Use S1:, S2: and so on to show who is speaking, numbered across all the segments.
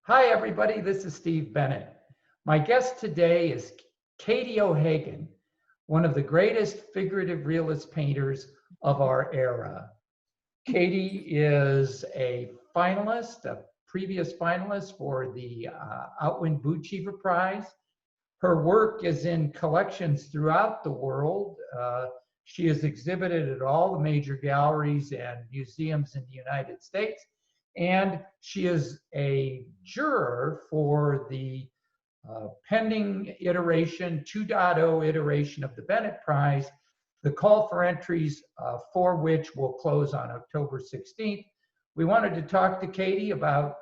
S1: Hi, everybody. This is Steve Bennett. My guest today is Katie Hagan, one of the greatest figurative realist painters of our era. Katie is a finalist, a previous finalist for the Outwin Bootcheaver Prize. Her work is in collections throughout the world. She is exhibited at all the major galleries and museums in the United States. And she is a juror for the pending iteration, 2.0 iteration of the Bennett Prize, the call for entries for which will close on October 16th. We wanted to talk to Katie about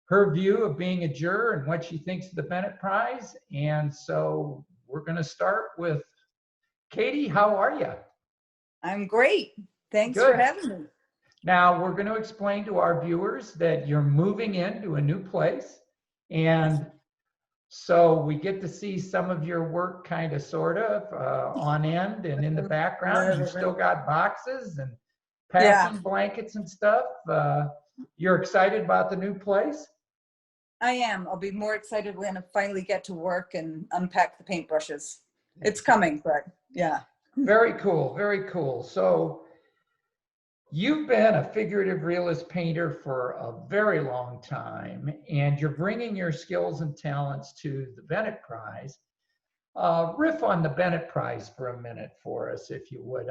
S1: her view of being a juror and what she thinks of the Bennett Prize. And so we're going to start with Katie. How are you?
S2: I'm great. Thanks
S1: Good.
S2: for having me.
S1: Now, we're going to explain to our viewers that you're moving into a new place. And so we get to see some of your work kind of sort of on end and in the background. You've still got boxes and packing blankets and stuff. You're excited about the new place?
S2: I am. I'll be more excited when I finally get to work and unpack the paintbrushes. It's coming, but yeah.
S1: Very cool. Very cool. So you've been a figurative realist painter for a very long time, and you're bringing your skills and talents to the Bennett Prize. Riff on the Bennett Prize for a minute for us, if you would.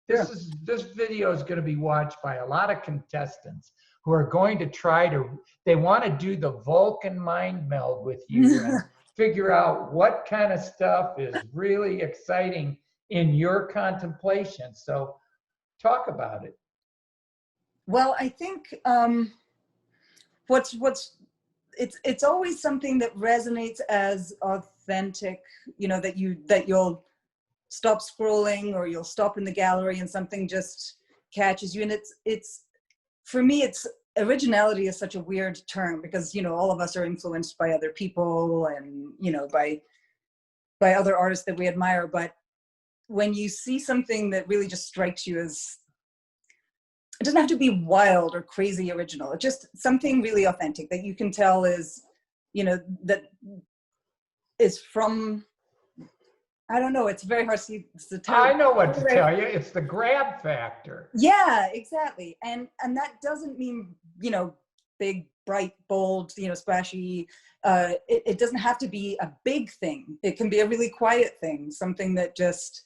S1: This video is going to be watched by a lot of contestants who are going to they want to do the Vulcan mind meld with you and figure out what kind of stuff is really exciting in your contemplation. So talk about it.
S2: Well, I think it's always something that resonates as authentic, you know, that you'll stop scrolling or you'll stop in the gallery and something just catches you. And it's for me, originality is such a weird term because, you know, all of us are influenced by other people and, you know, by other artists that we admire. But when you see something that really just strikes you as, it doesn't have to be wild or crazy original. It's just something really authentic that you can tell is, you know, that is from, I don't know, it's very hard to tell.
S1: I know what to tell you. It's the grab factor.
S2: Yeah, exactly. And that doesn't mean, you know, big, bright, bold, you know, splashy. It doesn't have to be a big thing. It can be a really quiet thing, something that just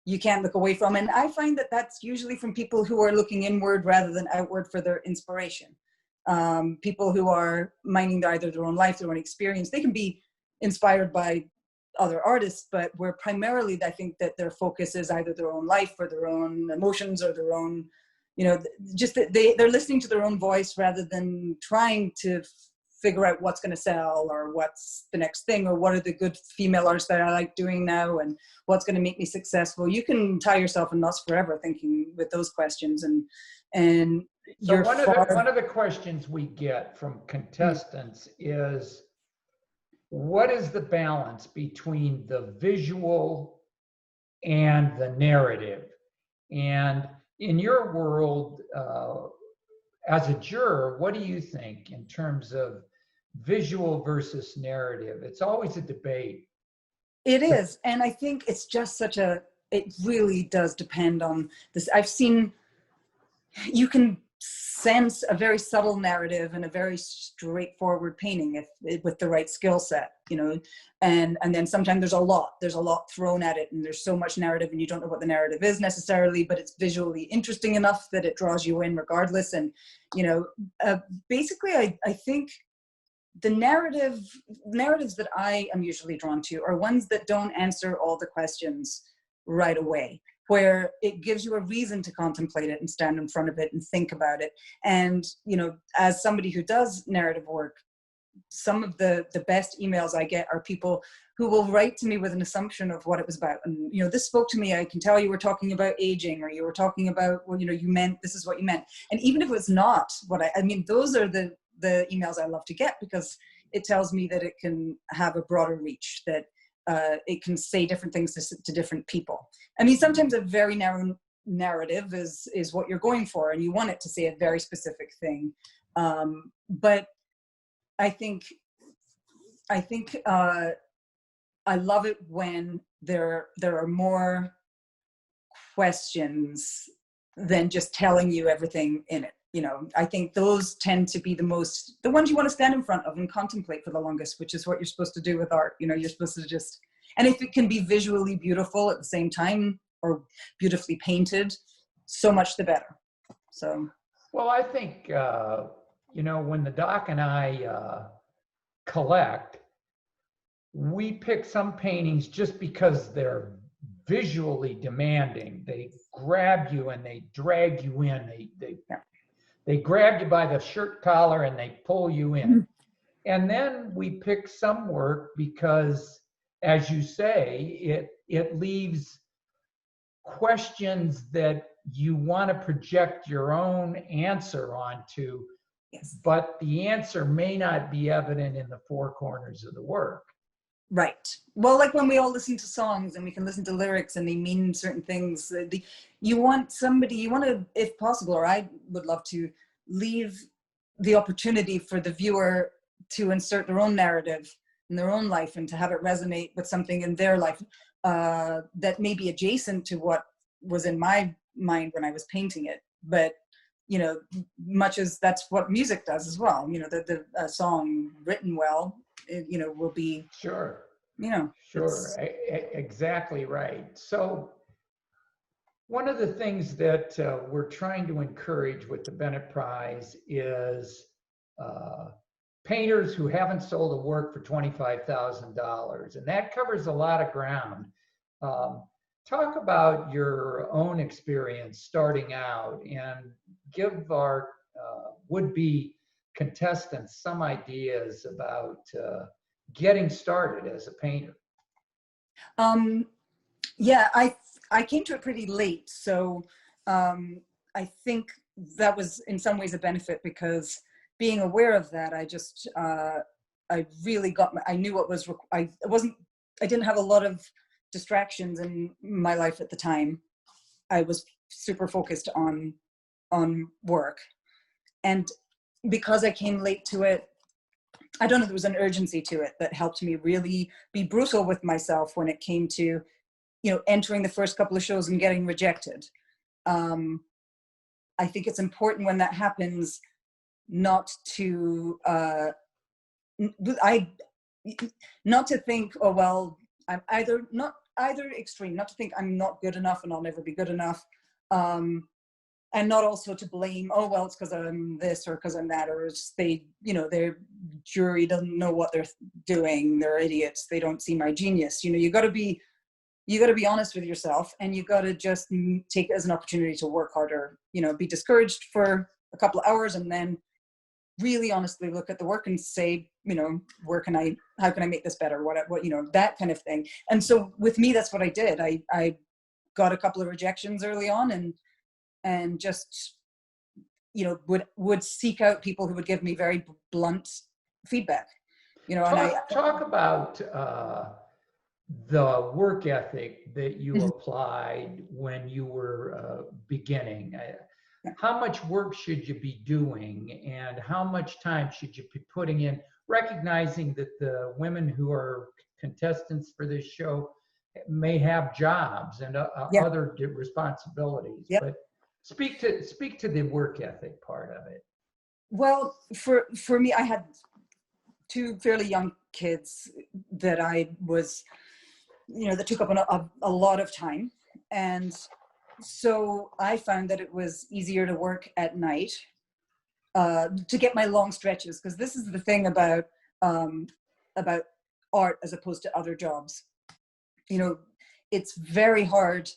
S2: you can't look away from. And I find that that's usually from people who are looking inward rather than outward for their inspiration. People who are minding either their own life, their own experience. They can be inspired by other artists, but where primarily I think that their focus is either their own life or their own emotions or their own, you know, just that they're listening to their own voice rather than trying to figure out what's going to sell or what's the next thing or what are the good female artists that I like doing now and what's going to make me successful. You can tie yourself in knots forever thinking with those questions. And
S1: so one of the questions we get from contestants is, what is the balance between the visual and the narrative? And in your world, as a juror, what do you think in terms of visual versus narrative? It's always a debate.
S2: It is. And I think it's just it really does depend on this. I've seen, you can sense a very subtle narrative and a very straightforward painting with the right skill set, you know, and then sometimes there's a lot thrown at it and there's so much narrative and you don't know what the narrative is necessarily, but it's visually interesting enough that it draws you in regardless. And, you know, basically I think the narratives that I am usually drawn to are ones that don't answer all the questions right away, where it gives you a reason to contemplate it and stand in front of it and think about it. And, you know, as somebody who does narrative work, some of the best emails I get are people who will write to me with an assumption of what it was about. And, you know, this spoke to me. I can tell you were talking about aging, or you were talking about, well, you know, you meant, this is what you meant. And even if it's not what I mean, those are the emails I love to get because it tells me that it can have a broader reach, that it can say different things to different people. I mean, sometimes a very narrow narrative is what you're going for and you want it to say a very specific thing. But I think I love it when there are more questions than just telling you everything in it. You know, I think those tend to be the ones you want to stand in front of and contemplate for the longest, which is what you're supposed to do with art. You know, you're supposed to just, and if it can be visually beautiful at the same time or beautifully painted, so much the better. So.
S1: Well, I think, you know, when the doc and I collect, we pick some paintings just because they're visually demanding. They grab you and they drag you in. They grab you by the shirt collar and they pull you in. Mm-hmm. And then we pick some work because, as you say, it leaves questions that you want to project your own answer onto, yes, but the answer may not be evident in the four corners of the work.
S2: Right. Well, like when we all listen to songs and we can listen to lyrics and they mean certain things, you want to, if possible, or I would love to leave the opportunity for the viewer to insert their own narrative in their own life and to have it resonate with something in their life that may be adjacent to what was in my mind when I was painting it. But, you know, much as that's what music does as well, you know, the song written well, you know, will be,
S1: sure,
S2: you know,
S1: sure, exactly right. So one of the things that we're trying to encourage with the Bennett Prize is painters who haven't sold a work for $25,000, and that covers a lot of ground. Talk about your own experience starting out and give our would-be contestants some ideas about getting started as a painter.
S2: Yeah, I came to it pretty late, so I think that was in some ways a benefit, because being aware of that, I really I knew what was, I didn't have a lot of distractions in my life at the time. I was super focused on work, and because I came late to it, I don't know, there was an urgency to it that helped me really be brutal with myself when it came to, you know, entering the first couple of shows and getting rejected. I think it's important when that happens not to not to think, oh well, I'm not either extreme, not to think I'm not good enough and I'll never be good enough, and not also to blame, oh well, it's because I'm this or because I'm that, or it's they, you know, their jury doesn't know what they're doing, they're idiots, they don't see my genius. You know, you got to be honest with yourself, and you got to just take it as an opportunity to work harder. You know, be discouraged for a couple of hours and then really honestly look at the work and say, you know, how can I make this better? What, you know, that kind of thing. And so with me, that's what I did. I got a couple of rejections early on, and just, you know, would seek out people who would give me very blunt feedback, you know.
S1: Talk about the work ethic that you applied when you were beginning. How much work should you be doing, and how much time should you be putting in, recognizing that the women who are contestants for this show may have jobs and other responsibilities? Yep. But speak to the work ethic part of it.
S2: Well, for me, I had two fairly young kids that I was, you know, that took up a lot of time. And so I found that it was easier to work at night to get my long stretches, because this is the thing about art as opposed to other jobs. You know, it's very hard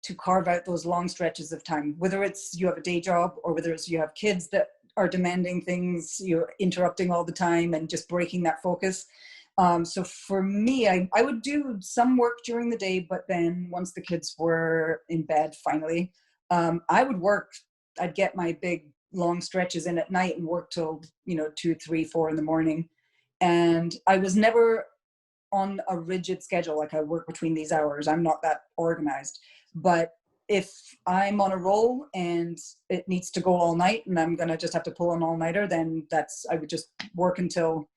S2: to carve out those long stretches of time, whether it's you have a day job or whether it's you have kids that are demanding things, you're interrupting all the time and just breaking that focus. So for me, I would do some work during the day, but then once the kids were in bed finally, I would work. I'd get my big long stretches in at night and work till, you know, 2, 3, 4 in the morning. And I was never on a rigid schedule, like I work between these hours. I'm not that organized. But if I'm on a roll and it needs to go all night and I'm gonna just have to pull an all-nighter, then I would just work until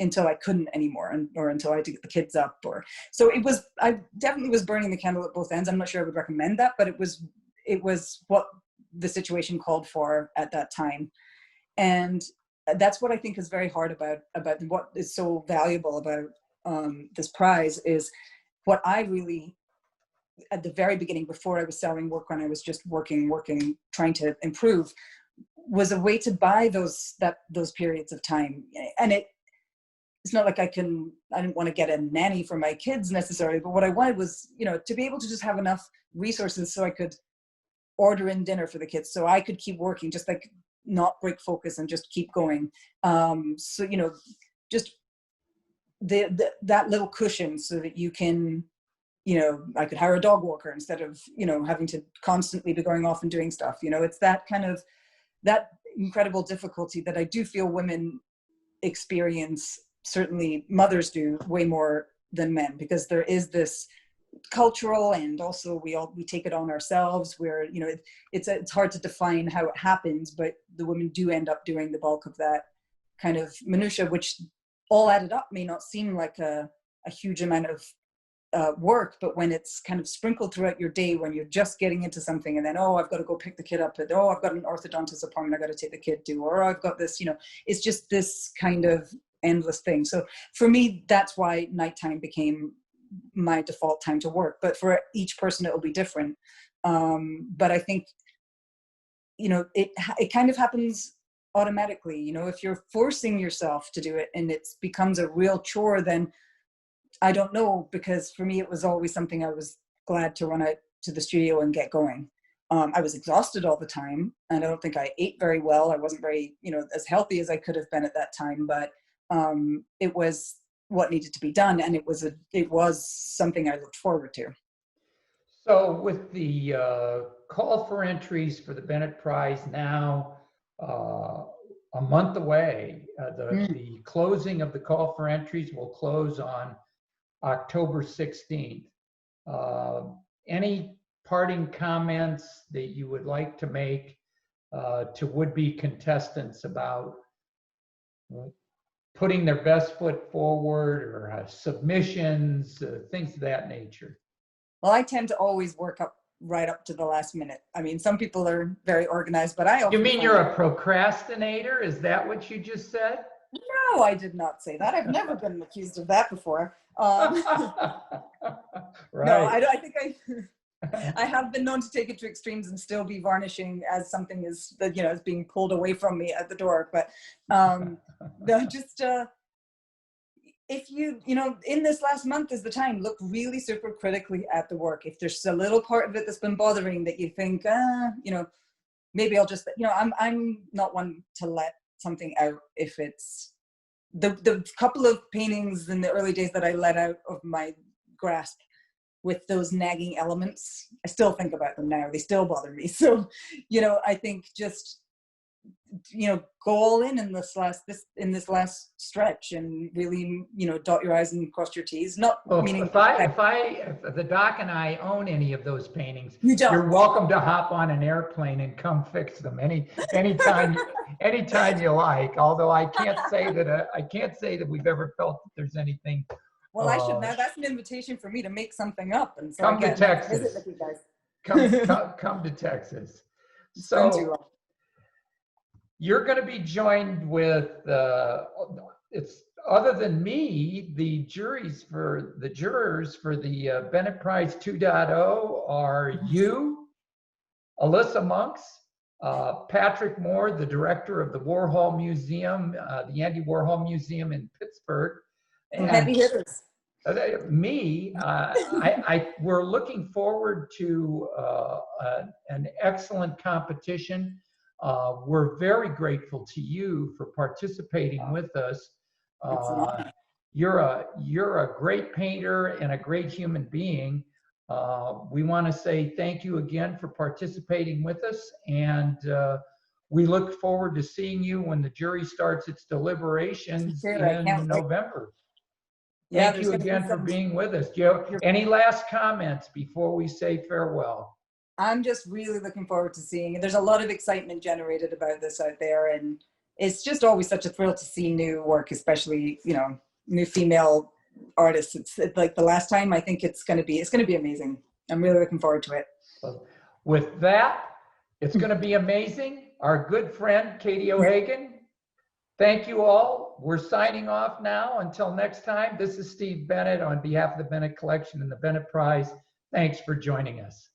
S2: until I couldn't anymore, or until I had to get the kids up. Or so it was. I definitely was burning the candle at both ends. I'm not sure I would recommend that, but it was what the situation called for at that time, and that's what I think is very hard about what is so valuable about this prize is what I really, at the very beginning, before I was selling work, when I was just working, trying to improve, was a way to buy those periods of time. And it's not like I didn't want to get a nanny for my kids necessarily, but what I wanted was, to be able to just have enough resources so I could order in dinner for the kids, so I could keep working, just like not break focus and just keep going. So, just that little cushion so that you can, I could hire a dog walker instead of, having to constantly be going off and doing stuff. It's that kind of, that incredible difficulty that I do feel women experience, certainly mothers do, way more than men, because there is this cultural, and also we take it on ourselves, where it's hard to define how it happens, but the women do end up doing the bulk of that kind of minutia, which all added up may not seem like a huge amount of work, but when it's kind of sprinkled throughout your day, when you're just getting into something, and then, I've got to go pick the kid up, and I've got an orthodontist appointment I got to take the kid to, or I've got this, it's just this kind of endless thing. So for me, that's why nighttime became my default time to work, but for each person it will be different. But I think it kind of happens automatically. If you're forcing yourself to do it and it becomes a real chore, then I don't know, because for me it was always something I was glad to run out to the studio and get going. I was exhausted all the time, and I don't think I ate very well. I wasn't very as healthy as I could have been at that time, but it was what needed to be done, and it was something I looked forward to.
S1: So with the call for entries for the Bennett Prize now a month away, the closing of the call for entries will close on October 16th. Any parting comments that you would like to make to would-be contestants about putting their best foot forward, or submissions, things of that nature?
S2: Well, I tend to always work right up to the last minute. I mean, some people are very organized, but I often...
S1: You mean you're a procrastinator? Is that what you just said?
S2: No, I did not say that. I've never been accused of that before.
S1: Right.
S2: No, I think I have been known to take it to extremes and still be varnishing as something is being pulled away from me at the door. But if you in this last month is the time, look really super critically at the work. If there's a little part of it that's been bothering that you think, maybe I'll just, I'm not one to let something out if it's the couple of paintings in the early days that I let out of my grasp with those nagging elements. I still think about them now. They still bother me. So, I think just, go all in this last stretch, and really, dot your I's and cross your T's. Not meaning
S1: if the doc and I own any of those paintings,
S2: you're
S1: welcome to hop on an airplane and come fix them anytime you like. Although I can't say that we've ever felt that there's anything.
S2: Well, I should now. That's an invitation for me to make something up, and so
S1: come to Texas.
S2: Visit with you guys.
S1: Come to Texas. So you're going to be joined with it's other than me, the jurors for the Bennett Prize 2.0 are you, Alyssa Monks, Patrick Moore, the director of the Warhol Museum, the Andy Warhol Museum in Pittsburgh, and
S2: heavy hitters.
S1: Me. We're looking forward to an excellent competition. We're very grateful to you for participating with us. You're a great painter and a great human being. We want to say thank you again for participating with us, and we look forward to seeing you when the jury starts its deliberations in November. Thank you again for being with us. Do you have any last comments before we say farewell?
S2: I'm just really looking forward to seeing it. There's a lot of excitement generated about this out there, and it's just always such a thrill to see new work, especially, you know, new female artists. It's like the last time. I think it's going to be amazing. I'm really looking forward to it.
S1: With that, it's going to be amazing. Our good friend, Katie O'Hagan. Thank you all. We're signing off now. Until next time, this is Steve Bennett on behalf of the Bennett Collection and the Bennett Prize. Thanks for joining us.